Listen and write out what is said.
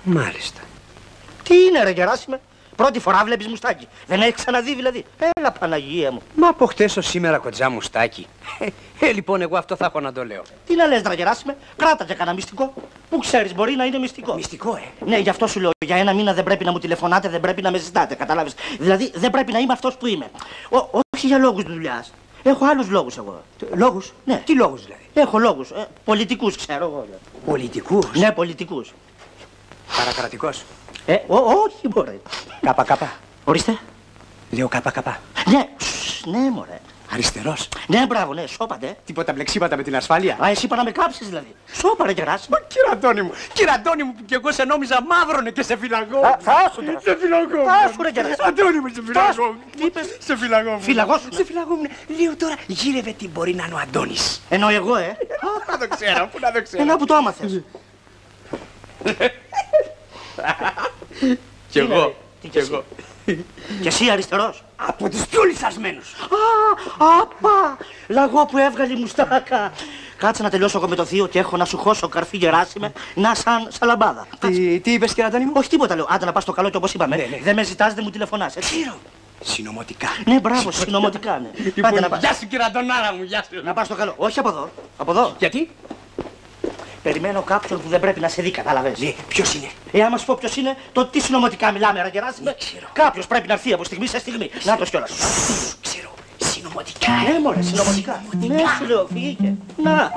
Μάλιστα. Τι είναι ρε Γεράσιμε, πρώτη φορά βλέπεις μουστάκι. Δεν έχεις ξαναδεί δηλαδή. Έλα Παναγία μου. Μα από χτες ως σήμερα κοντζά μουστάκι. Λοιπόν, εγώ αυτό θα έχω να το λέω. Τι να λες ρε Γεράσιμε, κράτα και κανένα μυστικό. Που ξέρεις, μπορεί να είναι μυστικό. Μυστικό, Ναι, γι' αυτό σου λέω. Για ένα μήνα δεν πρέπει να μου τηλεφωνάτε, δεν πρέπει να με ζητάτε. Κατάλαβες. Δηλαδή δεν πρέπει να είμαι αυτός που είμαι. Όχι για λόγους δουλειάς. Έχω άλλους λόγους εγώ. Λόγους? Ναι. Τι λόγους δηλαδή? Έχω λόγους. Πολιτικούς ξέρω εγώ. Πολιτικούς? Ναι, πολιτικούς. Παρακρατικός? Όχι μωρέ. Καπα. Ορίστε. Λέω καπα. Ναι, ναι μωρέ. Αριστερός? Ναι, μπράβο, ναι, σώπατε. Τίποτα μπλεξίματα με την ασφάλεια? Α, εσύ είπα να με κάψεις δηλαδή. Σώπα ρε Γεράσιμο. Κύριε Αντώνη μου, που κι εγώ σε νόμιζα μαύρονε και σε φυλαγό. Φάσου τώρα. Σε φυλαγό. Φάσου ρε Γεράσιμο. Αντώνη μου, σε φυλαγό. Τι είπες? Σε φυλαγό. Φυλαγός. Σε φυλαγό μου. Λέω τώρα, γύρευε τι μπορεί να είναι ο Αντώνης. Ενώ εγώ, Πού να το ξέρω, πού να το ξέρω. Ενώ που το άμαθες. Κι εγώ. Κι εγώ. Και εσύ αριστερός. Από τους πιο λυσασμένους. Απα! Λαγό που έβγαλε η μουστάκα. Κάτσε να τελειώσω εγώ με το θείο και έχω να σου χώσω καρφί Γεράσιμε, να σαν λαμπάδα. Τι είπες κύριε Αντώνη μου? Όχι τίποτα λέω. Άντε να πας στο καλό και όπως είπαμε. Ναι. Δεν με ζητάς, δεν μου τηλεφωνάς. Ξέρω. Συνωμοτικά. Ναι, μπράβο, συνωμοτικά, ναι. Πάτε να πας. Γεια σου κύριε Αντωνάρα μου, γεια σου. Να πας στο καλό. Όχι από εδώ. Από εδώ. Γιατί? Περιμένω κάποιον που δεν πρέπει να σε δει, κατάλαβες. Ναι, ποιος είναι? Άμα σου πω ποιος είναι, το τι συνωμοτικά μιλάμε, ρε Γεράσιμε. Ξέρω. Κάποιος πρέπει να έρθει από στιγμή σε στιγμή. Να το κιόλας. Ξέρω. Συνωμοτικά. Ναι, μωρέ, συνωμοτικά. Ναι, σου λέω, φύγε. Να.